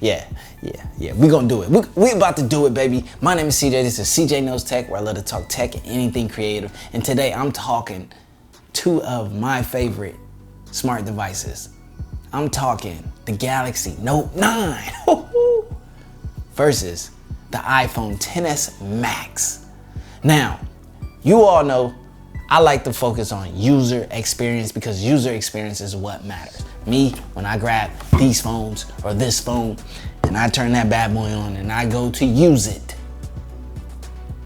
Yeah. We gonna do it. We about to do it, baby. My name is CJ. This is CJ Knows Tech, where I love to talk tech and anything creative. And today I'm talking two of my favorite smart devices. I'm talking the Galaxy Note 9 versus the iPhone XS Max. Now, you all know I like to focus on user experience because user experience is what matters. Me, when I grab these phones or this phone and I turn that bad boy on and I go to use it,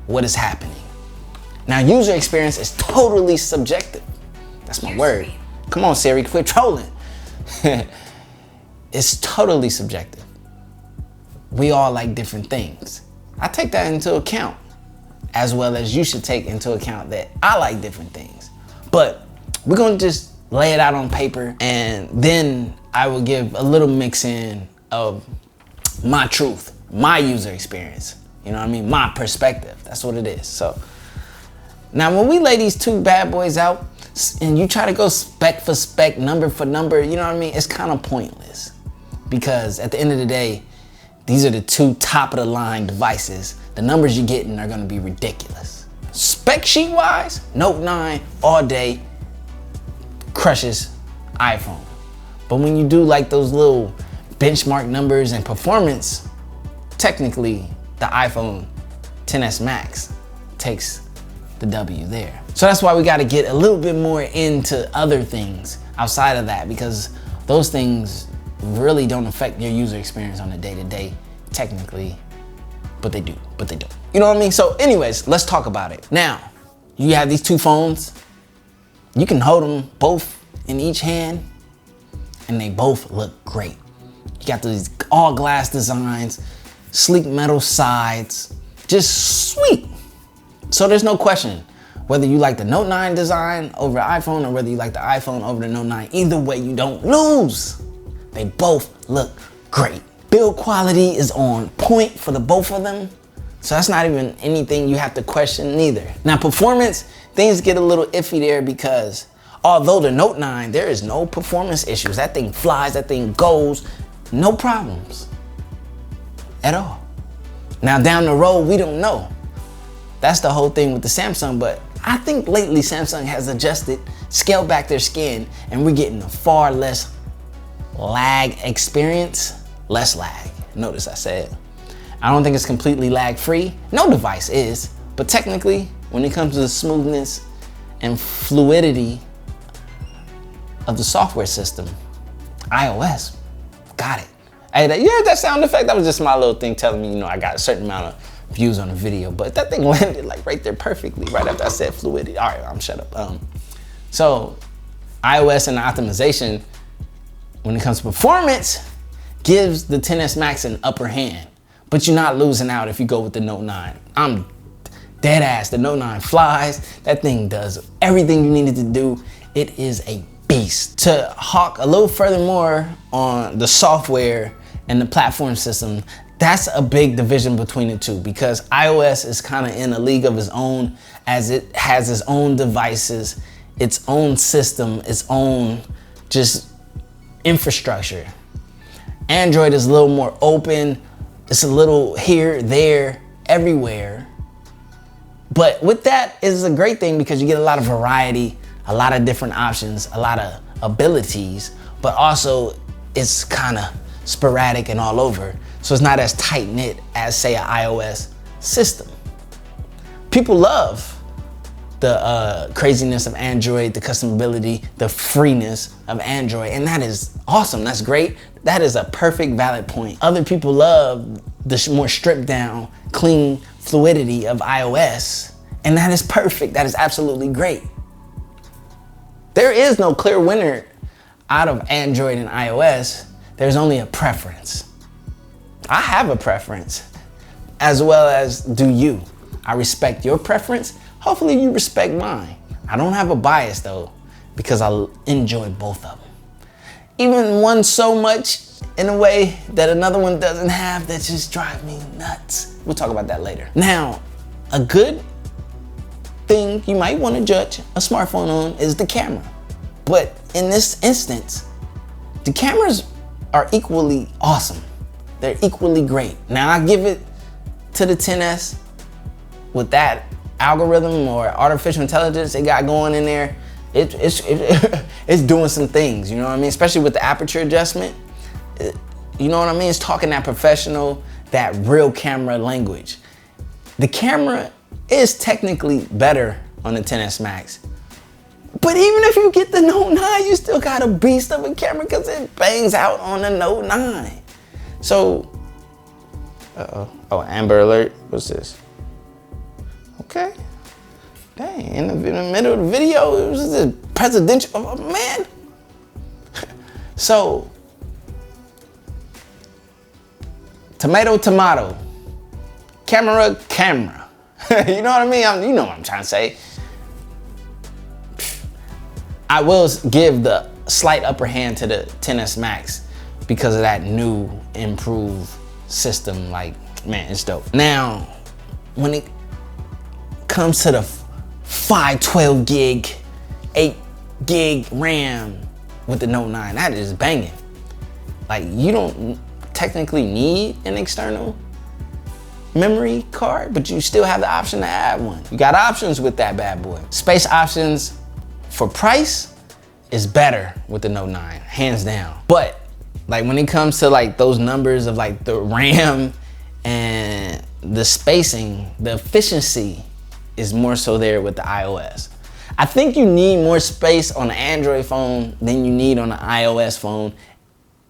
what is happening? Now, user experience is totally subjective. That's my word. Come on, Siri, quit trolling. It's totally subjective. We all like different things. I take that into account, as well as you should take into account that I like different things. But we're gonna just lay it out on paper, and then I will give a little mix in of my truth, my user experience. You know what I mean? My perspective. That's what it is. So now when we lay these two bad boys out and you try to go spec for spec, number for number, you know what I mean? It's kind of pointless, because at the end of the day, these are the two top of the line devices. The numbers you're getting are gonna be ridiculous. Spec sheet wise, Note 9 all day crushes iPhone. But when you do like those little benchmark numbers and performance, technically the iPhone XS Max takes the W there. So that's why we gotta get a little bit more into other things outside of that, because those things really don't affect your user experience on a day-to-day, technically, but they do, but they don't. You know what I mean? So anyways, let's talk about it. Now, you have these two phones. You can hold them both in each hand and they both look great. You got these all glass designs, sleek metal sides, just sweet. So there's no question whether you like the Note 9 design over iPhone or whether you like the iPhone over the Note 9. Either way, you don't lose. They both look great. Build quality is on point for the both of them. So that's not even anything you have to question neither. Now, performance, things get a little iffy there, because although the Note 9, there is no performance issues. That thing flies, that thing goes, no problems at all. Now down the road, we don't know. That's the whole thing with the Samsung, but I think lately Samsung has adjusted, scaled back their skin, and we're getting a far less lag experience, less lag. Notice I said, I don't think it's completely lag free. No device is, but technically when it comes to the smoothness and fluidity of the software system, iOS got it. Hey, you heard that sound effect? That was just my little thing telling me, you know, I got a certain amount of views on the video, but that thing landed like right there perfectly, right after I said fluidity. All right, I'm shut up. So iOS and the optimization, when it comes to performance, gives the XS Max an upper hand, but you're not losing out if you go with the Note 9. I'm dead ass. The Note 9 flies. That thing does everything you needed to do. It is a beast. To hawk a little further more on the software and the platform system, that's a big division between the two, because iOS is kind of in a league of its own, as it has its own devices, its own system, its own just infrastructure. Android is a little more open. It's a little here, there, everywhere. But with that is a great thing, because you get a lot of variety, a lot of different options, a lot of abilities, but also it's kind of sporadic and all over. So it's not as tight knit as, say, an iOS system. People love the craziness of Android, the customability, the freeness of Android, and that is awesome. That's great. That is a perfect valid point. Other people love the more stripped down, clean fluidity of iOS, and that is perfect. That is absolutely great. There is no clear winner out of Android and iOS. There's only a preference. I have a preference, as well as do you. I respect your preference. Hopefully you respect mine. I don't have a bias though, because I enjoy both of them. Even one so much in a way that another one doesn't have, that just drives me nuts. We'll talk about that later. Now, a good thing you might want to judge a smartphone on is the camera. But in this instance, the camera's are equally awesome. They're equally great. Now I give it to the XS with that algorithm or artificial intelligence they got going in there. It's doing some things, you know what I mean? Especially with the aperture adjustment. You know what I mean? It's talking that professional, that real camera language. The camera is technically better on the XS Max. But even if you get the Note 9, you still got a beast of a camera because it bangs out on the Note 9. So, oh, Amber Alert, what's this? Okay. Dang, in the middle of the video, it was this presidential, oh, man. So, tomato, camera. You know what I mean? You know what I'm trying to say. I will give the slight upper hand to the XS Max because of that new improved system. Like, man, it's dope. Now, when it comes to the 512 gig, 8 gig RAM with the Note 9, that is banging. Like, you don't technically need an external memory card, but you still have the option to add one. You got options with that bad boy. Space options for price is better with the Note 9, hands down. But like when it comes to like those numbers of like the RAM and the spacing, the efficiency is more so there with the iOS. I think you need more space on an Android phone than you need on an iOS phone,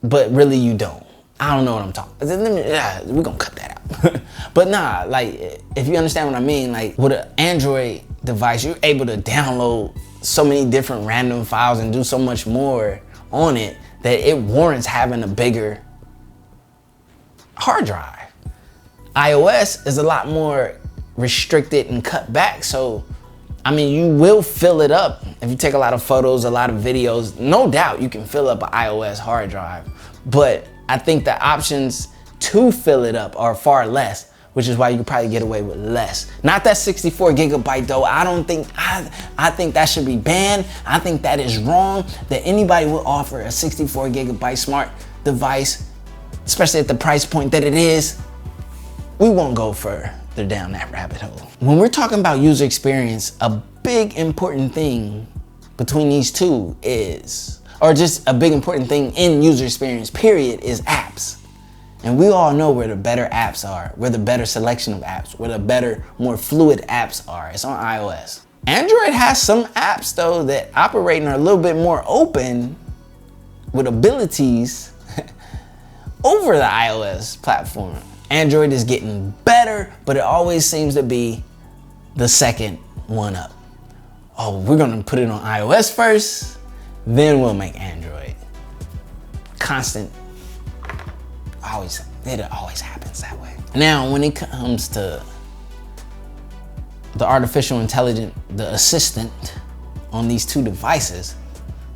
but really you don't. I don't know what I'm talking. We're gonna cut that out. But nah, like if you understand what I mean, like with an Android device, you're able to download so many different random files and do so much more on it that it warrants having a bigger hard drive. iOS is a lot more restricted and cut back, so I mean, you will fill it up if you take a lot of photos, a lot of videos. No doubt you can fill up an iOS hard drive, but I think the options to fill it up are far less, which is why you could probably get away with less. Not that 64 gigabyte though. I think that should be banned. I think that is wrong that anybody would offer a 64 gigabyte smart device, especially at the price point that it is. We won't go further down that rabbit hole. When we're talking about user experience, a big important thing between these two is, or just a big important thing in user experience, period, is apps. And we all know where the better apps are, where the better selection of apps, where the better, more fluid apps are. It's on iOS. Android has some apps though that operate and are a little bit more open with abilities over the iOS platform. Android is getting better, but it always seems to be the second one up. Oh, we're gonna put it on iOS first, then we'll make Android. Constant, it always happens that way. Now, when it comes to the artificial intelligence, the assistant on these two devices,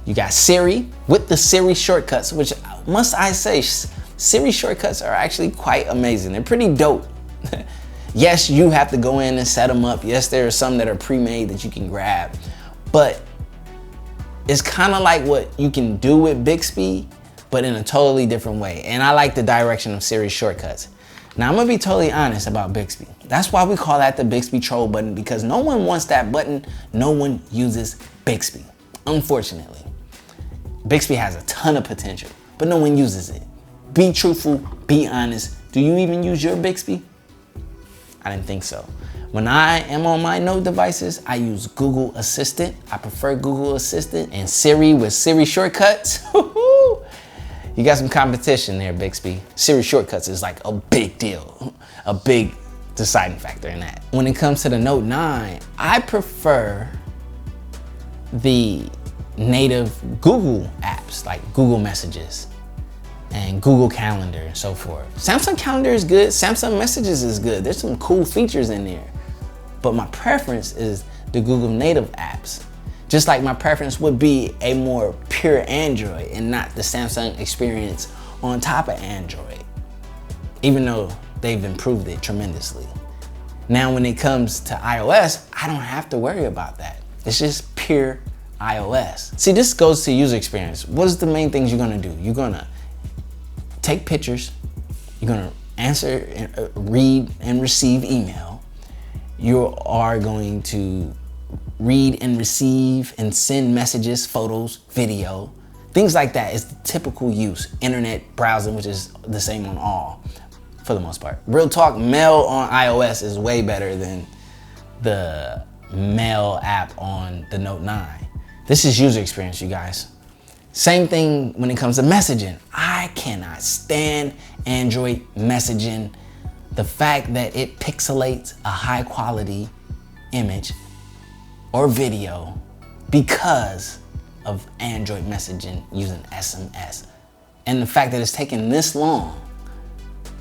you got Siri with the Siri shortcuts, which must I say, Siri shortcuts are actually quite amazing. They're pretty dope. Yes, you have to go in and set them up. Yes, there are some that are pre-made that you can grab, but it's kind of like what you can do with Bixby, but in a totally different way. And I like the direction of Siri shortcuts. Now I'm gonna be totally honest about Bixby. That's why we call that the Bixby troll button, because no one wants that button. No one uses Bixby, unfortunately. Bixby has a ton of potential, but no one uses it. Be truthful, be honest. Do you even use your Bixby? I didn't think so. When I am on my Note devices, I use Google Assistant. I prefer Google Assistant, and Siri with Siri shortcuts. You got some competition there, Bixby. Siri shortcuts is like a big deal, a big deciding factor in that. When it comes to the Note 9, I prefer the native Google apps like Google Messages and Google Calendar and so forth. Samsung Calendar is good, Samsung Messages is good. There's some cool features in there. But my preference is the Google native apps. Just like my preference would be a more pure Android and not the Samsung experience on top of Android, even though they've improved it tremendously. Now, when it comes to iOS, I don't have to worry about that. It's just pure iOS. See, this goes to user experience. What is the main things you're gonna do? You're gonna take pictures. You're gonna answer, read, and receive email. You are going to read and receive and send messages, photos, video, things like that is the typical use. Internet browsing, which is the same on all, for the most part. Real talk, mail on iOS is way better than the mail app on the Note 9. This is user experience, you guys. Same thing when it comes to messaging. I cannot stand Android messaging. The fact that it pixelates a high quality image or video because of Android messaging using SMS. And the fact that it's taken this long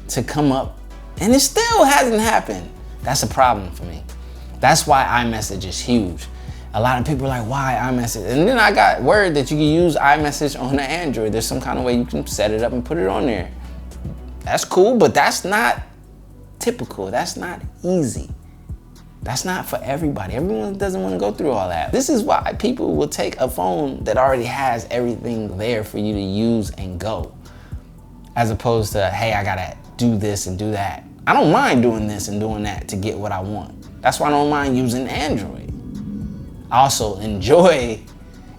to come up and it still hasn't happened, that's a problem for me. That's why iMessage is huge. A lot of people are like, why iMessage? And then I got word that you can use iMessage on the Android. There's some kind of way you can set it up and put it on there. That's cool, but that's not typical. That's not easy. That's not for everybody. Everyone doesn't want to go through all that. This is why people will take a phone that already has everything there for you to use and go, as opposed to, hey, I gotta do this and do that. I don't mind doing this and doing that to get what I want. That's why I don't mind using Android. I also enjoy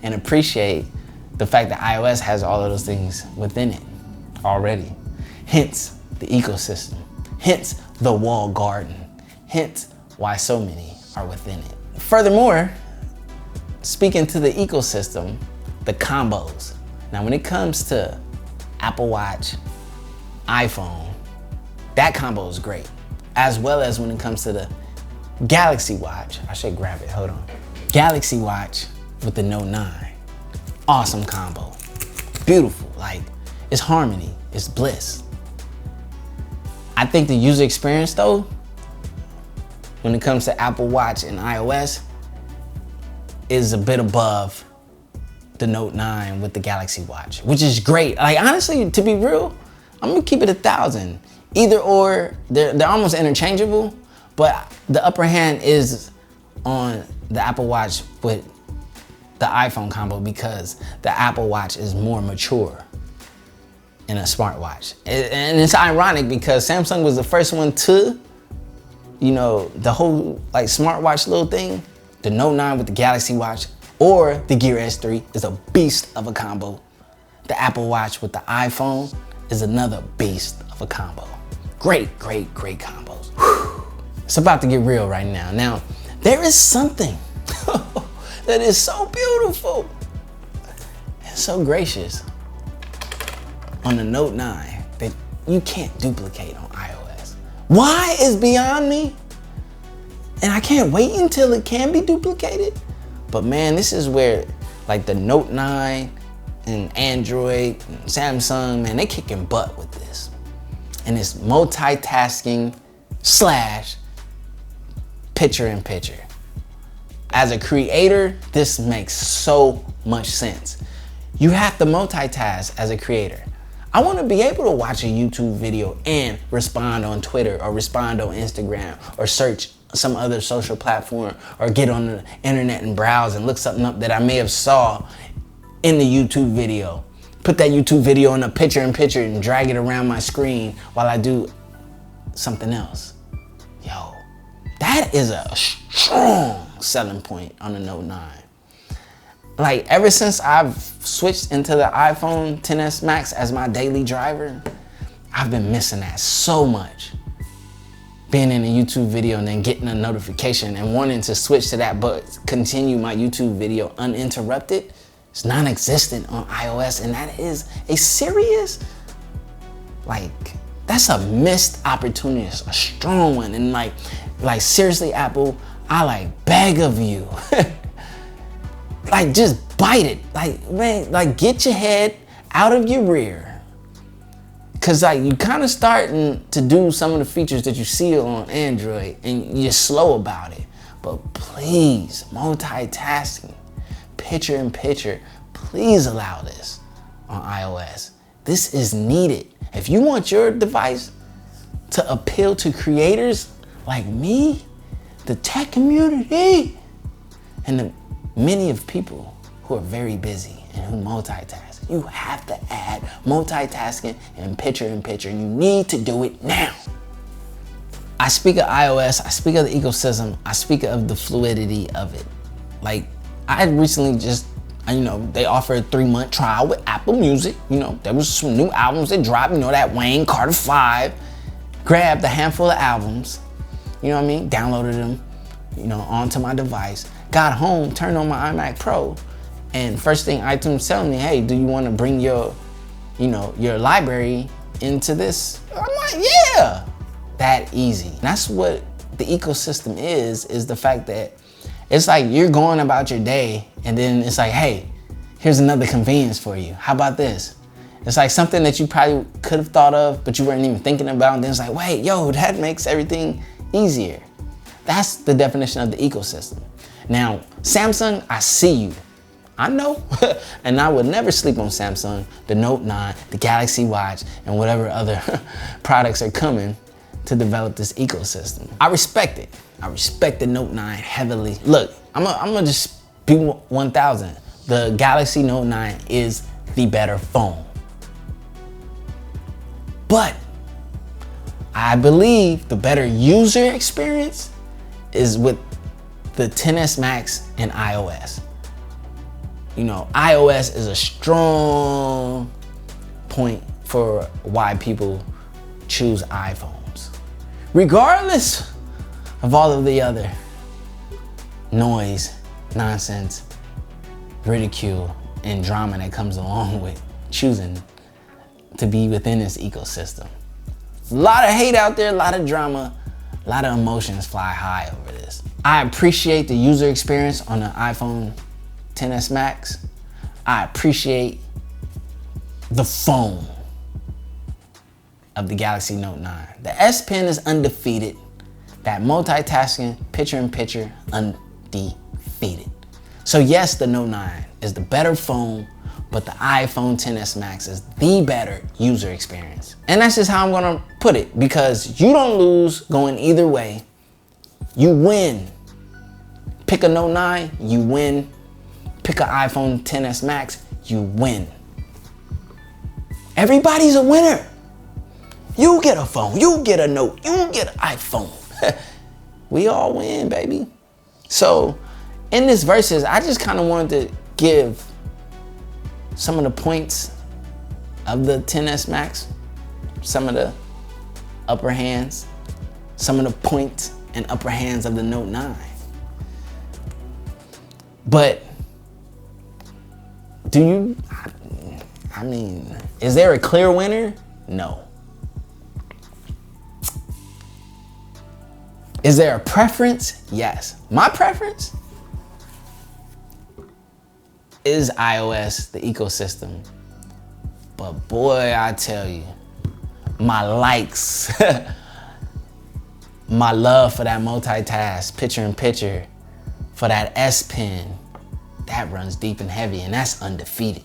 and appreciate the fact that iOS has all of those things within it already. Hence the ecosystem, hence the walled garden, hence why so many are within it. Furthermore, speaking to the ecosystem, the combos. Now, when it comes to Apple Watch, iPhone, that combo is great. As well as when it comes to the Galaxy Watch. I should grab it, hold on. Galaxy Watch with the Note 9. Awesome combo. Beautiful, like it's harmony, it's bliss. I think the user experience though, when it comes to Apple Watch and iOS, is a bit above the Note 9 with the Galaxy Watch, which is great. Like honestly, to be real, I'm gonna keep it 1,000. Either or, they're almost interchangeable, but the upper hand is on the Apple Watch with the iPhone combo because the Apple Watch is more mature in a smartwatch. And it's ironic because Samsung was the first one to, the whole like smartwatch little thing. The Note 9 with the Galaxy Watch or the Gear S3 is a beast of a combo. The Apple Watch with the iPhone is another beast of a combo. Great, great, great combos. Whew. It's about to get real right now. Now, there is something that is so beautiful and so gracious on the Note 9 that you can't duplicate on iOS. Why is beyond me? And I can't wait until it can be duplicated. But man, this is where like the Note 9 and Android and Samsung, man, they kicking butt with this. And it's multitasking / picture-in-picture. As a creator, this makes so much sense. You have to multitask as a creator. I want to be able to watch a YouTube video and respond on Twitter or respond on Instagram or search some other social platform or get on the internet and browse and look something up that I may have saw in the YouTube video. Put that YouTube video in a picture-in-picture and drag it around my screen while I do something else. Yo, that is a strong selling point on the Note 9. Like ever since I've switched into the iPhone XS Max as my daily driver, I've been missing that so much. Being in a YouTube video and then getting a notification and wanting to switch to that but continue my YouTube video uninterrupted, it's non-existent on iOS, and that is a serious, that's a missed opportunity. It's a strong one. And like seriously, Apple, I beg of you, just bite it. Man, get your head out of your rear. Cause you kind of starting to do some of the features that you see on Android and you're slow about it. But please, multitasking, picture-in-picture, please allow this on iOS. This is needed. If you want your device to appeal to creators like me, the tech community, and the many of people who are very busy and who multitask. You have to add multitasking and picture-in-picture. You need to do it now. I speak of iOS, I speak of the ecosystem, I speak of the fluidity of it. Like, I recently just, they offered a 3-month trial with Apple Music. There was some new albums that dropped, that Wayne Carter 5. Grabbed a handful of albums, downloaded them, onto my device. Got home, turned on my iMac Pro, and first thing iTunes telling me, hey, do you want to bring your library into this? I'm like, yeah, that easy. That's what the ecosystem is the fact that it's like you're going about your day and then it's like, hey, here's another convenience for you. How about this? It's like something that you probably could have thought of, but you weren't even thinking about. And then it's like, wait, that makes everything easier. That's the definition of the ecosystem. Now, Samsung, I see you. I know. And I would never sleep on Samsung, the Note 9, the Galaxy Watch, and whatever other products are coming to develop this ecosystem. I respect it. I respect the Note 9 heavily. Look, I'm gonna just be 1000. The Galaxy Note 9 is the better phone. But I believe the better user experience is with the XS Max and iOS. iOS is a strong point for why people choose iPhones. Regardless of all of the other noise, nonsense, ridicule, and drama that comes along with choosing to be within this ecosystem. A lot of hate out there, a lot of drama, a lot of emotions fly high over this. I appreciate the user experience on the iPhone XS Max. I appreciate the phone of the Galaxy Note 9. The S Pen is undefeated. That multitasking, picture-in-picture, undefeated. So yes, the Note 9 is the better phone, but the iPhone XS Max is the better user experience. And that's just how I'm gonna put it, because you don't lose going either way. You win. Pick a Note 9, you win. Pick an iPhone XS Max, you win. Everybody's a winner. You get a phone, you get a Note, you get an iPhone. We all win, baby. So in this verses, I just kind of wanted to give some of the points of the XS Max, some of the upper hands, some of the points and upper hands of the Note 9. But is there a clear winner? No. Is there a preference? Yes. My preference is iOS, the ecosystem. But boy, I tell you, my likes, my love for that multitask, picture-in-picture, for that S Pen, that runs deep and heavy, and that's undefeated.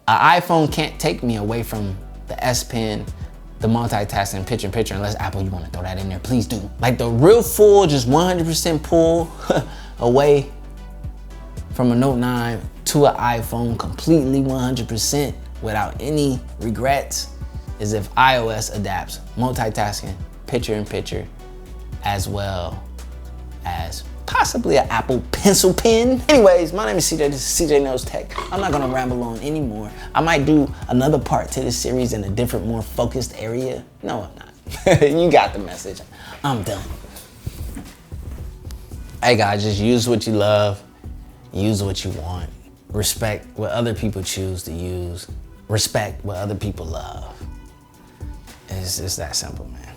An iPhone can't take me away from the S Pen, the multitasking, picture-in-picture, unless Apple, you want to throw that in there, please do. Like the real full, just 100% pull away from a Note 9 to an iPhone completely 100% without any regrets is if iOS adapts multitasking, picture-in-picture, as well as possibly an Apple Pencil pen. Anyways, my name is CJ, this is CJ Knows Tech. I'm not gonna ramble on anymore. I might do another part to this series in a different, more focused area. No, I'm not. You got the message. I'm done. Hey guys, just use what you love, use what you want. Respect what other people choose to use. Respect what other people love. It's just that simple, man.